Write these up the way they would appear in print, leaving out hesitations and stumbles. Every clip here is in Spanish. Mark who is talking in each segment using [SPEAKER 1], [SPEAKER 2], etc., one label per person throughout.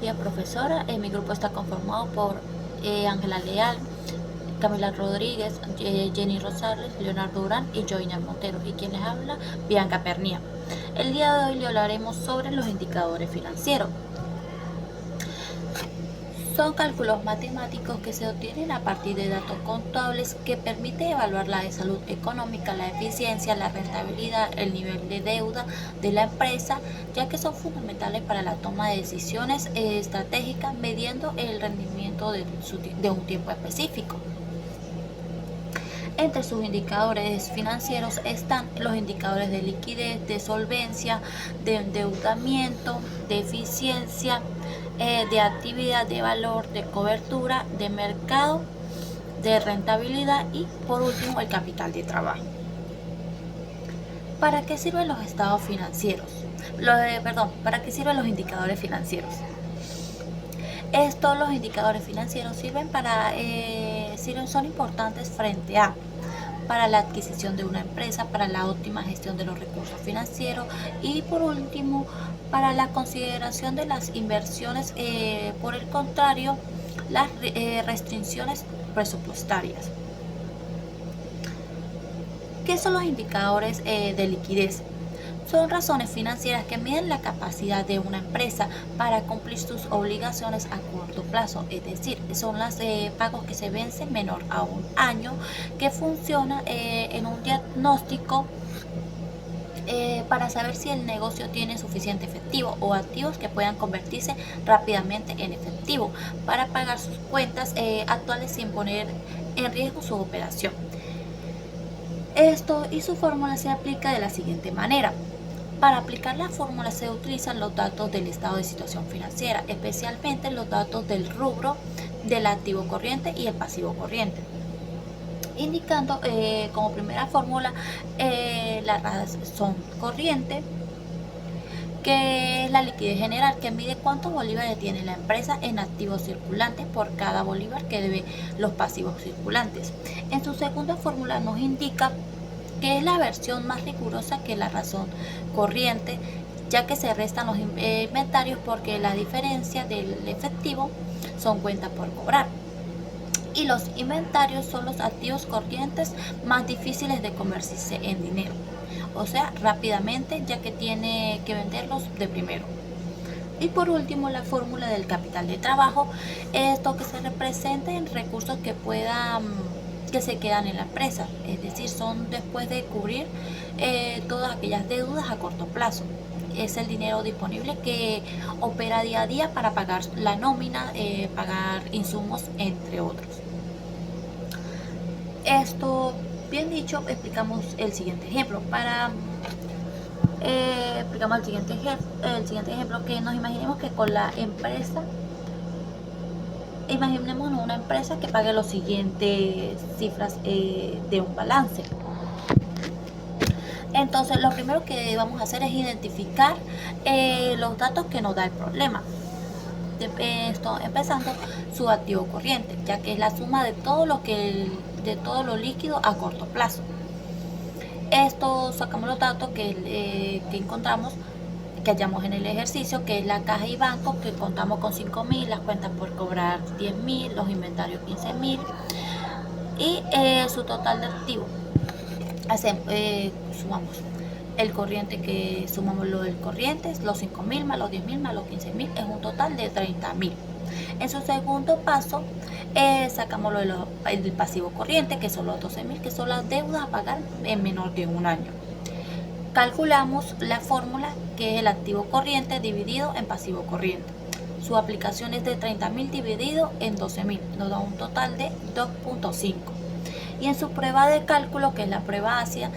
[SPEAKER 1] días, profesora. Mi grupo está conformado por Ángela Leal, Camila Rodríguez, Jenny Rosales, Leonardo Durán y Joiner Montero. Y quien les habla, Bianca Pernía. El día de hoy le hablaremos sobre los indicadores financieros. Son cálculos matemáticos que se obtienen a partir de datos contables que permiten evaluar la salud económica, la eficiencia, la rentabilidad, el nivel de deuda de la empresa, ya que son fundamentales para la toma de decisiones estratégicas midiendo el rendimiento de un tiempo específico. Entre sus indicadores financieros están los indicadores de liquidez, de solvencia, de endeudamiento, de eficiencia, de actividad, de valor, de cobertura, de mercado, de rentabilidad y por último el capital de trabajo. ¿Para qué sirven los estados financieros? ¿Para qué sirven los indicadores financieros? Los indicadores financieros son importantes para la adquisición de una empresa, para la óptima gestión de los recursos financieros y por último para la consideración de las inversiones, por el contrario, las restricciones presupuestarias. ¿Qué son los indicadores de liquidez? Son razones financieras que miden la capacidad de una empresa para cumplir sus obligaciones a corto plazo, es decir, son los pagos que se vencen menor a un año, que funciona en un diagnóstico para saber si el negocio tiene suficiente efectivo o activos que puedan convertirse rápidamente en efectivo para pagar sus cuentas actuales sin poner en riesgo su operación. Y su fórmula se aplica de la siguiente manera. Para aplicar la fórmula se utilizan los datos del estado de situación financiera, especialmente los datos del rubro del activo corriente y el pasivo corriente, indicando como primera fórmula la razón corriente, que es la liquidez general, que mide cuántos bolívares tiene la empresa en activos circulantes por cada bolívar que debe los pasivos circulantes. En su segunda fórmula nos indica que es la versión más rigurosa que la razón corriente, ya que se restan los inventarios porque la diferencia del efectivo son cuentas por cobrar. Y los inventarios son los activos corrientes más difíciles de convertirse en dinero, o sea, rápidamente, ya que tiene que venderlos de primero. Y por último, la fórmula del capital de trabajo, esto que se representa en recursos que se quedan en la empresa, es decir, son después de cubrir todas aquellas deudas a corto plazo. Es el dinero disponible que opera día a día para pagar la nómina, pagar insumos, entre otros. Esto bien dicho, explicamos el siguiente ejemplo. Explicamos el siguiente ejemplo, que nos imaginemos que con la empresa, imaginemos una empresa que pague las siguientes cifras de un balance. Entonces, lo primero que vamos a hacer es identificar los datos que nos da el problema. Empezando su activo corriente, ya que es la suma de todo lo líquido a corto plazo. Sacamos los datos que encontramos, que hallamos en el ejercicio, que es la caja y banco, que contamos con 5.000, las cuentas por cobrar 10.000, los inventarios 15.000 y su total de activos. Sumamos el corriente, que sumamos lo del corriente, los 5.000 más los 10.000 más los 15.000, es un total de 30.000. En su segundo paso, sacamos el pasivo corriente, que son los 12.000, que son las deudas a pagar en menor de un año. Calculamos la fórmula, que es el activo corriente dividido en pasivo corriente. Su aplicación es de 30.000 dividido en 12.000, nos da un total de 2.5. Y en su prueba de cálculo, que es la prueba ácida,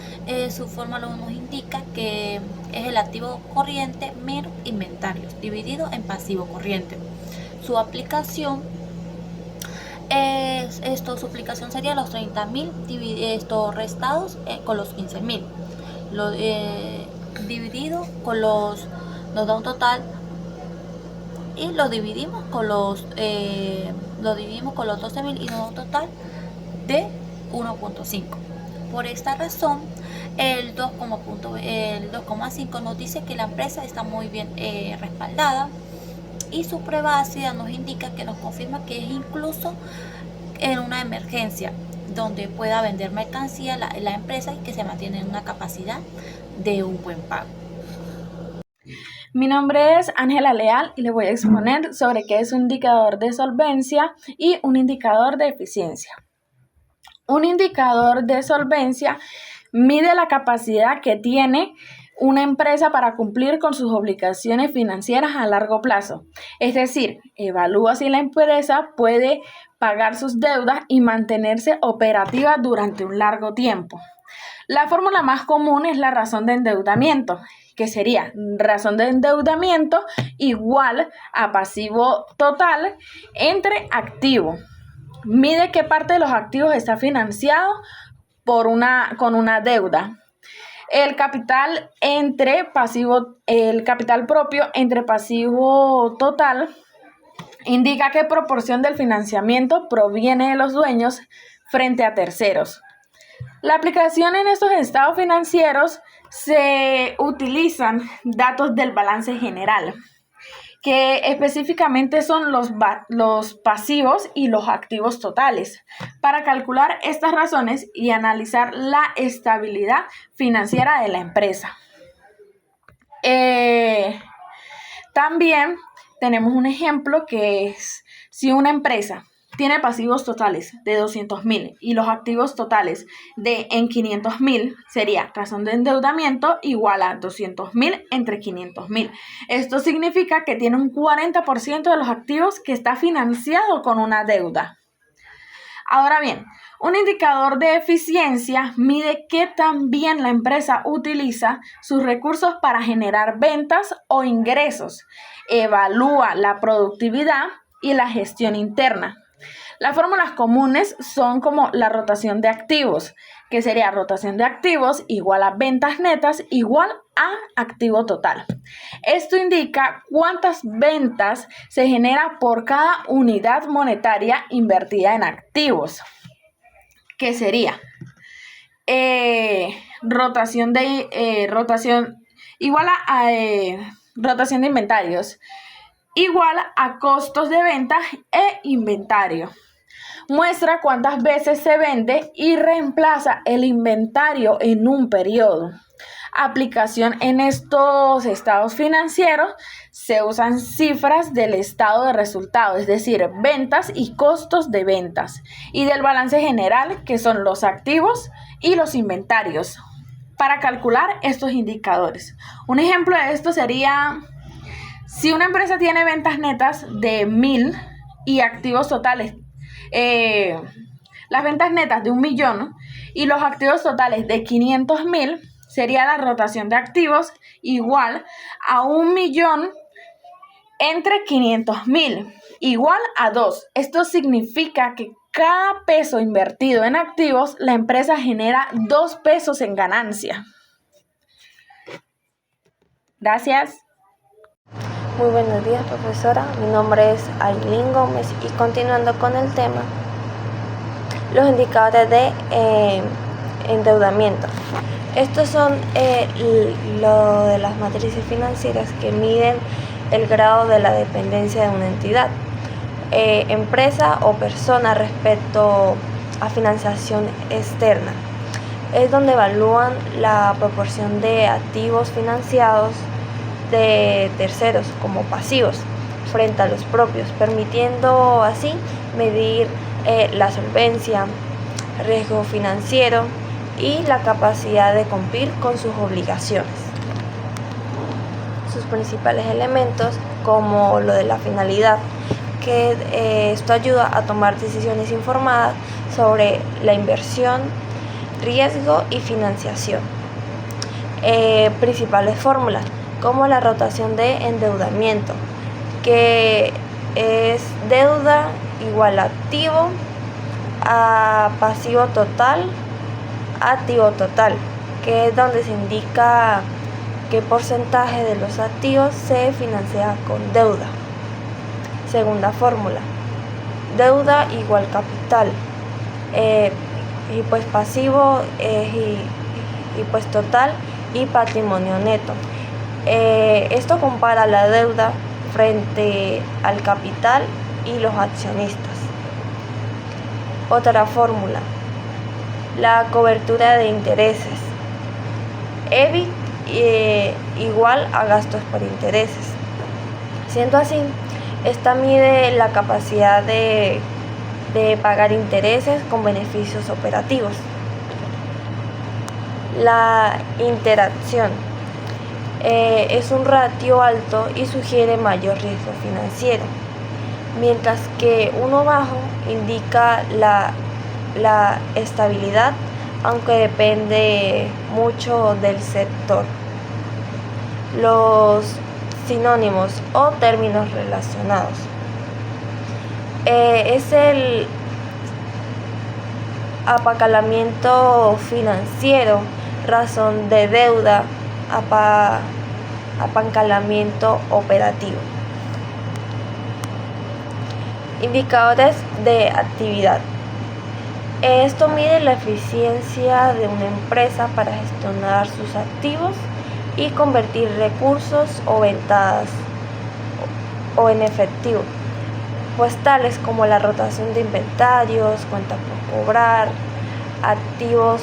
[SPEAKER 1] su fórmula nos indica que es el activo corriente menos inventarios dividido en pasivo corriente. Su aplicación su aplicación sería los 30.000 restados con los 15.000. Dividido con nos da un total, y lo dividimos con los 12.000 y nos da un total de 1.5. Por esta razón, el 2,5 nos dice que la empresa está muy bien respaldada y su prueba ácida nos indica que nos confirma que es incluso en una emergencia donde pueda vender mercancía la empresa y que se mantiene en una capacidad de un buen pago.
[SPEAKER 2] Mi nombre es Ángela Leal y les voy a exponer sobre qué es un indicador de solvencia y un indicador de eficiencia. Un indicador de solvencia mide la capacidad que tiene una empresa para cumplir con sus obligaciones financieras a largo plazo. Es decir, evalúa si la empresa puede pagar sus deudas y mantenerse operativa durante un largo tiempo. La fórmula más común es la razón de endeudamiento, que sería razón de endeudamiento igual a pasivo total entre activo. Mide qué parte de los activos está financiado con una deuda. El capital propio entre pasivo total indica qué proporción del financiamiento proviene de los dueños frente a terceros. La aplicación en estos estados financieros se utilizan datos del balance general, que específicamente son los pasivos y los activos totales, para calcular estas razones y analizar la estabilidad financiera de la empresa. También tenemos un ejemplo que es si una empresa tiene pasivos totales de 200.000 y los activos totales en 500.000, sería razón de endeudamiento igual a 200.000 entre 500.000. Esto significa que tiene un 40% de los activos que está financiado con una deuda. Ahora bien, un indicador de eficiencia mide qué tan bien la empresa utiliza sus recursos para generar ventas o ingresos. Evalúa la productividad y la gestión interna. Las fórmulas comunes son como la rotación de activos, que sería rotación de activos igual a ventas netas igual a activo total. Esto indica cuántas ventas se genera por cada unidad monetaria invertida en activos, que sería rotación de inventarios igual a costos de venta e inventario. Muestra cuántas veces se vende y reemplaza el inventario en un periodo. Aplicación en estos estados financieros se usan cifras del estado de resultado, es decir, ventas y costos de ventas, y del balance general, que son los activos y los inventarios, para calcular estos indicadores. Un ejemplo de esto sería: si una empresa tiene ventas netas de 1.000 y activos totales, las ventas netas de 1.000.000 y los activos totales de 500.000, sería la rotación de activos igual a 1.000.000 entre 500.000, igual a 2. Esto significa que cada peso invertido en activos, la empresa genera 2 pesos en ganancia. Gracias.
[SPEAKER 3] Muy buenos días, profesora. Mi nombre es Ailín Gómez y continuando con el tema, los indicadores de endeudamiento. Estos son lo de las matrices financieras que miden el grado de la dependencia de una entidad, empresa o persona respecto a financiación externa. Es donde evalúan la proporción de activos financiados de terceros como pasivos frente a los propios, permitiendo así medir la solvencia, riesgo financiero y la capacidad de cumplir con sus obligaciones. Sus principales elementos, como lo de la finalidad, que esto ayuda a tomar decisiones informadas sobre la inversión, riesgo y financiación. Principales fórmulas, como la rotación de endeudamiento, que es deuda igual a activo a pasivo total, activo total, que es donde se indica qué porcentaje de los activos se financia con deuda. Segunda fórmula, deuda igual capital, y pues pasivo y pues total y patrimonio neto. Esto compara la deuda frente al capital y los accionistas. Otra fórmula, la cobertura de intereses. EBIT igual a gastos por intereses. Siendo así, esta mide la capacidad de pagar intereses con beneficios operativos. La interacción es un ratio alto y sugiere mayor riesgo financiero, mientras que uno bajo indica la estabilidad, aunque depende mucho del sector. Los sinónimos o términos relacionados es el apalancamiento financiero, razón de deuda, apalancamiento operativo. Indicadores de actividad. Esto mide la eficiencia de una empresa para gestionar sus activos y convertir recursos o ventas o en efectivo, pues tales como la rotación de inventarios, cuentas por cobrar, activos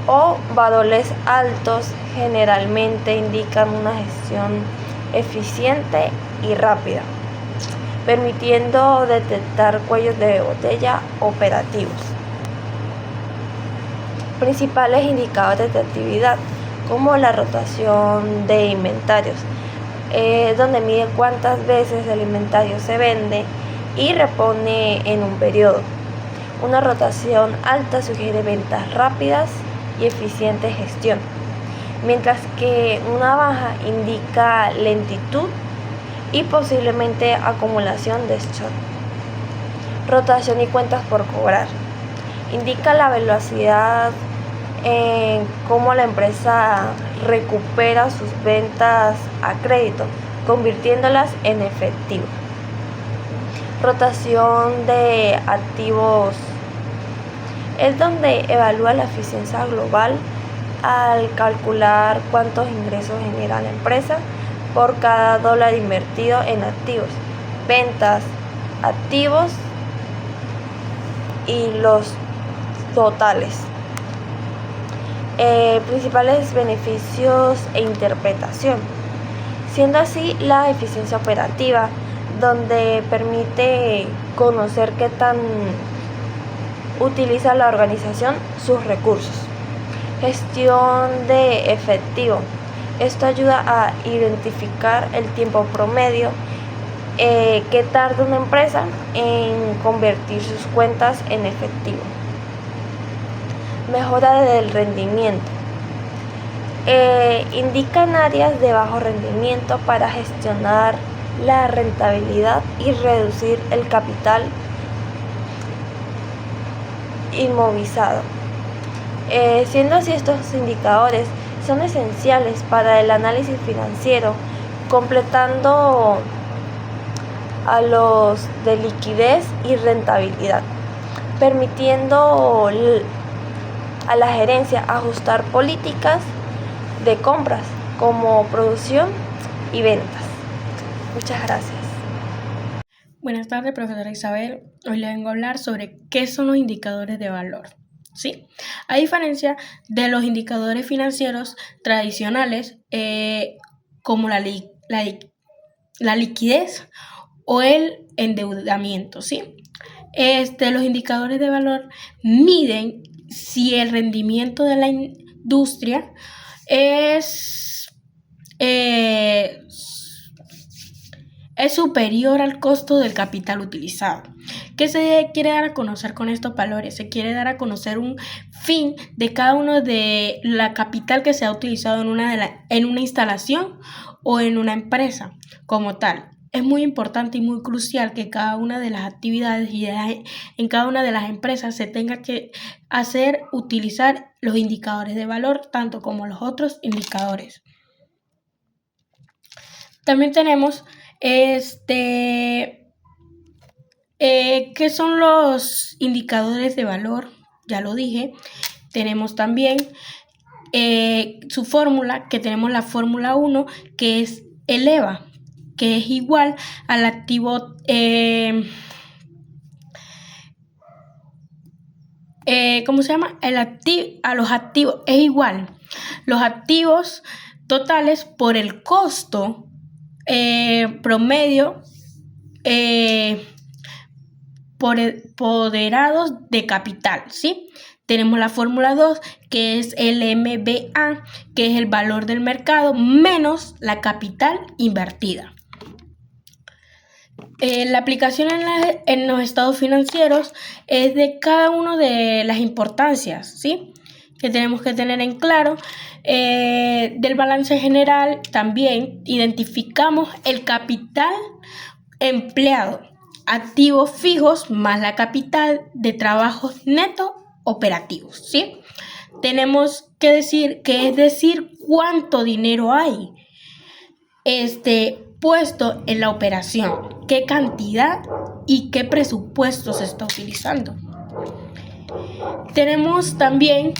[SPEAKER 3] o valores altos generalmente indican una gestión eficiente y rápida, permitiendo detectar cuellos de botella operativos. Principales indicadores de actividad, como la rotación de inventarios, donde mide cuántas veces el inventario se vende y repone en un periodo. Una rotación alta sugiere ventas rápidas y eficiente gestión, mientras que una baja indica lentitud y posiblemente acumulación de stock. Rotación y cuentas por cobrar. Indica la velocidad en cómo la empresa recupera sus ventas a crédito, convirtiéndolas en efectivo. Rotación de activos es donde evalúa la eficiencia global al calcular cuántos ingresos genera la empresa por cada dólar invertido en activos, ventas, activos y los totales. Principales beneficios e interpretación, siendo así la eficiencia operativa, donde permite conocer qué tan utiliza la organización sus recursos. Gestión de efectivo. Esto ayuda a identificar el tiempo promedio que tarda una empresa en convertir sus cuentas en efectivo. Mejora del rendimiento. Indican áreas de bajo rendimiento para gestionar la rentabilidad y reducir el capital inmovilizado. Siendo así, estos indicadores son esenciales para el análisis financiero, completando a los de liquidez y rentabilidad, permitiendo a la gerencia ajustar políticas de compras como producción y ventas. Muchas gracias.
[SPEAKER 4] Buenas tardes, profesora Isabel. Hoy le vengo a hablar sobre qué son los indicadores de valor. ¿Sí? A diferencia de los indicadores financieros tradicionales, como la liquidez o el endeudamiento, ¿sí? Los indicadores de valor miden si el rendimiento de la industria es superior al costo del capital utilizado. ¿Qué se quiere dar a conocer con estos valores? Se quiere dar a conocer un fin de cada uno de la capital que se ha utilizado en una instalación o en una empresa como tal. Es muy importante y muy crucial que cada una de las actividades y en cada una de las empresas se tenga que utilizar los indicadores de valor, tanto como los otros indicadores. También tenemos ¿qué son los indicadores de valor? Ya lo dije. Tenemos también su fórmula, que tenemos la fórmula 1, que es el EVA, que es igual al activo, ¿cómo se llama? A los activos, es igual los activos totales por el costo promedio poderados de capital, ¿sí? Tenemos la fórmula 2, que es el MBA, que es el valor del mercado menos la capital invertida. La aplicación en los estados financieros es de cada una de las importancias, ¿sí?, que tenemos que tener en claro. Del balance general también identificamos el capital empleado, activos fijos más la capital de trabajos netos operativos, ¿sí? Tenemos que decir cuánto dinero hay puesto en la operación, qué cantidad y qué presupuesto se está utilizando. Tenemos también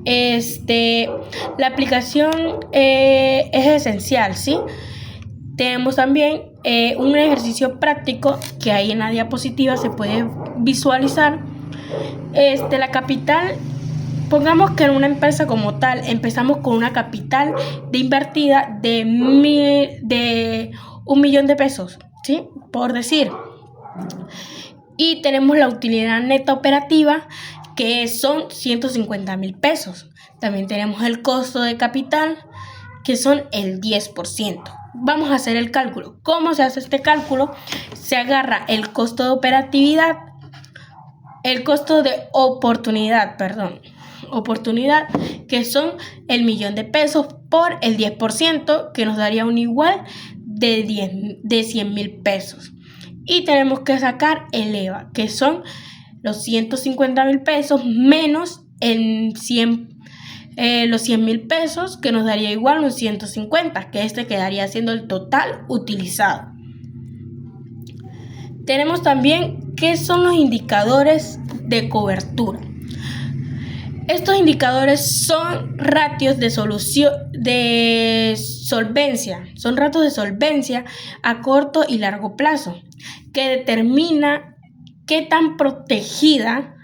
[SPEAKER 4] la aplicación es esencial, ¿sí? Tenemos también un ejercicio práctico que ahí en la diapositiva se puede visualizar. La capital, pongamos que en una empresa como tal empezamos con una capital de invertida de 1 millón de pesos, ¿sí?, por decir. Y tenemos la utilidad neta operativa, que son 150,000 pesos. También tenemos el costo de capital, que son el 10%. Vamos a hacer el cálculo. ¿Cómo se hace este cálculo? Se agarra el costo de operatividad, el costo de oportunidad, que son el 1,000,000 de pesos, por el 10%, que nos daría un igual de 100,000 pesos. Y tenemos que sacar el EVA, que son los 150,000 pesos menos los 100,000 pesos, que nos daría igual un 150, que quedaría siendo el total utilizado. Tenemos también qué son los indicadores de cobertura. Estos indicadores son ratios de solvencia, a corto y largo plazo, que determina qué tan protegida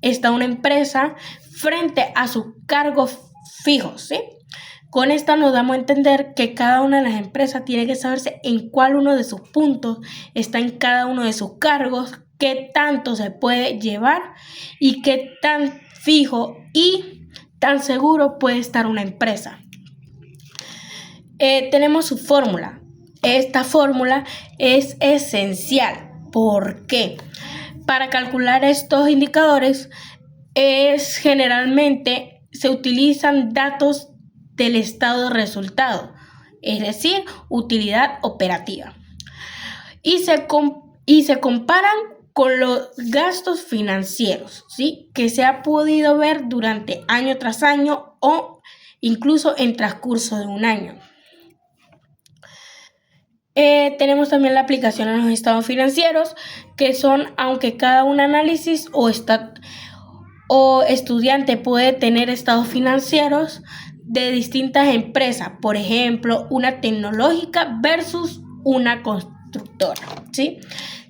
[SPEAKER 4] está una empresa frente a sus cargos fijos, ¿sí? Con esta nos damos a entender que cada una de las empresas tiene que saberse en cuál uno de sus puntos está en cada uno de sus cargos, qué tanto se puede llevar y qué tan fijo y tan seguro puede estar una empresa. Tenemos su fórmula. Esta fórmula es esencial. ¿Por qué? Para calcular estos indicadores generalmente se utilizan datos del estado de resultado, es decir, utilidad operativa, y se comparan con los gastos financieros, ¿sí?, que se ha podido ver durante año tras año o incluso en transcurso de un año. Tenemos también la aplicación en los estados financieros, que son, aunque cada un análisis o estudiante puede tener estados financieros de distintas empresas, por ejemplo, una tecnológica versus una constructora, ¿sí?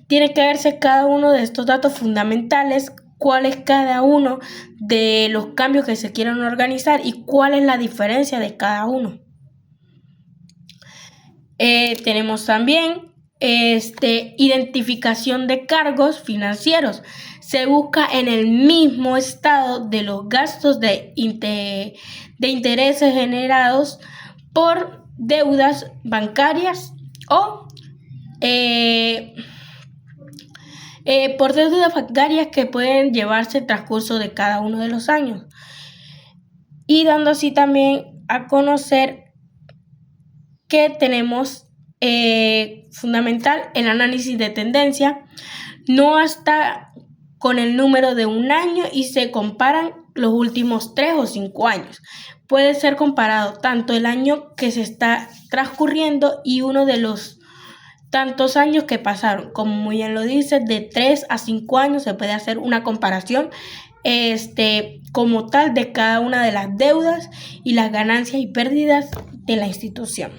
[SPEAKER 4] Tiene que verse cada uno de estos datos fundamentales, cuál es cada uno de los cambios que se quieren organizar y cuál es la diferencia de cada uno. Tenemos también identificación de cargos financieros. Se busca en el mismo estado de los gastos de intereses generados por deudas bancarias o por deudas bancarias que pueden llevarse el transcurso de cada uno de los años, y dando así también a conocer que tenemos fundamental el análisis de tendencia, no hasta con el número de un año, y se comparan los últimos 3 o 5 años. Puede ser comparado tanto el año que se está transcurriendo y uno de los tantos años que pasaron. Como muy bien lo dice, de 3 a 5 años se puede hacer una comparación como tal de cada una de las deudas y las ganancias y pérdidas de la institución.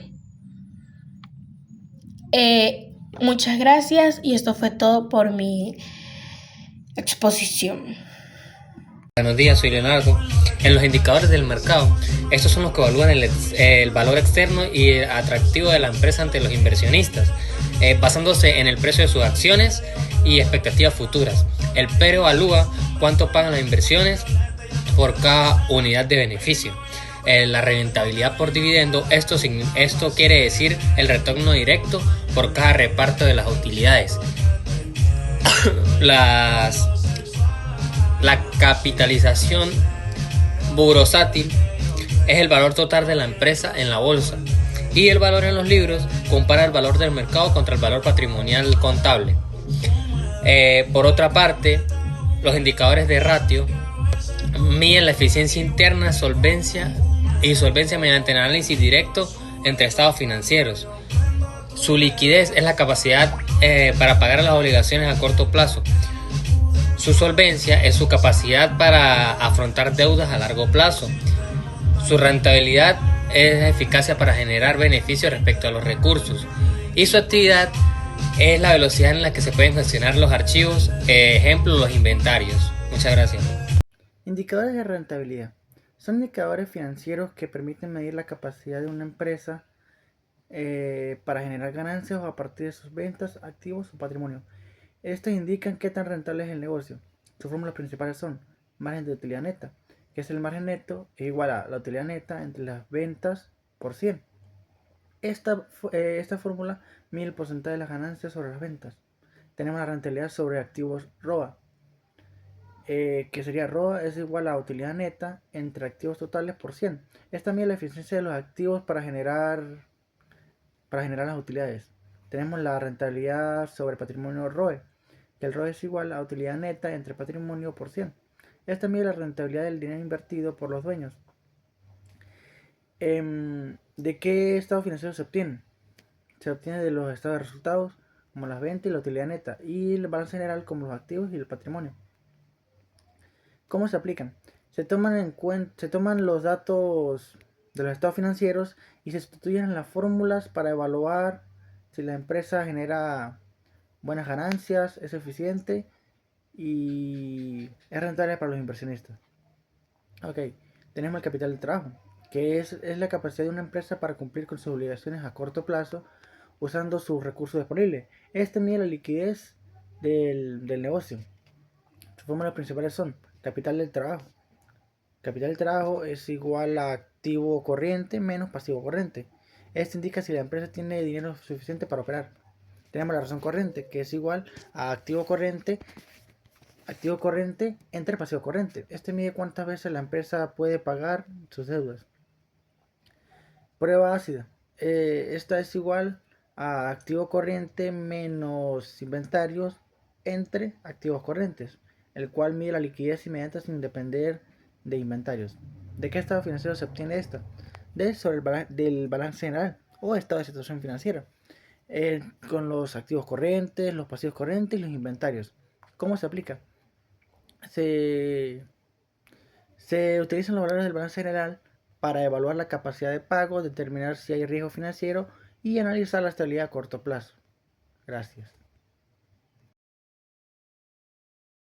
[SPEAKER 4] Muchas gracias y esto fue todo por mi exposición.
[SPEAKER 5] Buenos días, soy Leonardo. En los indicadores del mercado, estos son los que evalúan el valor externo y atractivo de la empresa ante los inversionistas, basándose en el precio de sus acciones y expectativas futuras. El PER evalúa cuánto pagan las inversiones por cada unidad de beneficio. La rentabilidad por dividendo, esto quiere decir el retorno directo por cada reparto de las utilidades. La capitalización bursátil es el valor total de la empresa en la bolsa, y el valor en los libros compara el valor del mercado contra el valor patrimonial contable. Por otra parte, los indicadores de ratio miden la eficiencia interna, solvencia mediante el análisis directo entre estados financieros. Su liquidez es la capacidad para pagar las obligaciones a corto plazo. Su solvencia es su capacidad para afrontar deudas a largo plazo. Su rentabilidad es la eficacia para generar beneficios respecto a los recursos. Y su actividad es la velocidad en la que se pueden gestionar los archivos, ejemplo, los inventarios. Muchas gracias.
[SPEAKER 6] Indicadores de rentabilidad. Son indicadores financieros que permiten medir la capacidad de una empresa para generar ganancias a partir de sus ventas, activos o patrimonio. Estos indican qué tan rentable es el negocio. Sus fórmulas principales son margen de utilidad neta, que es el margen neto es igual a la utilidad neta entre las ventas por 100. Esta fórmula mide el porcentaje de las ganancias sobre las ventas. Tenemos la rentabilidad sobre activos ROA, que sería ROA es igual a utilidad neta entre activos totales por 100. Esta mide la eficiencia de los activos para generar las utilidades. Tenemos la rentabilidad sobre patrimonio ROE, que el ROE es igual a utilidad neta entre patrimonio por 100. Esta mide la rentabilidad del dinero invertido por los dueños. ¿De qué estado financiero se obtiene? Se obtiene de los estados de resultados, como las ventas y la utilidad neta, y el balance general, como los activos y el patrimonio. ¿Cómo se aplican? Se toman los datos de los estados financieros y se sustituyen en las fórmulas para evaluar si la empresa genera buenas ganancias, es eficiente y es rentable para los inversionistas. Ok, tenemos el capital de trabajo, que es la capacidad de una empresa para cumplir con sus obligaciones a corto plazo usando sus recursos disponibles. Este mide la liquidez del negocio. Sus fórmulas principales son capital del trabajo. Capital del trabajo es igual a activo corriente menos pasivo corriente. Esto indica si la empresa tiene dinero suficiente para operar. Tenemos la razón corriente, que es igual a activo corriente entre pasivo corriente. Este mide cuántas veces la empresa puede pagar sus deudas. Prueba ácida. Esta es igual a activo corriente menos inventarios entre activos corrientes, el cual mide la liquidez inmediata sin depender de inventarios. ¿De qué estado financiero se obtiene esta? Del balance general o estado de situación financiera, con los activos corrientes, los pasivos corrientes y los inventarios. ¿Cómo se aplica? Se utilizan los valores del balance general para evaluar la capacidad de pago, determinar si hay riesgo financiero y analizar la estabilidad a corto plazo. Gracias.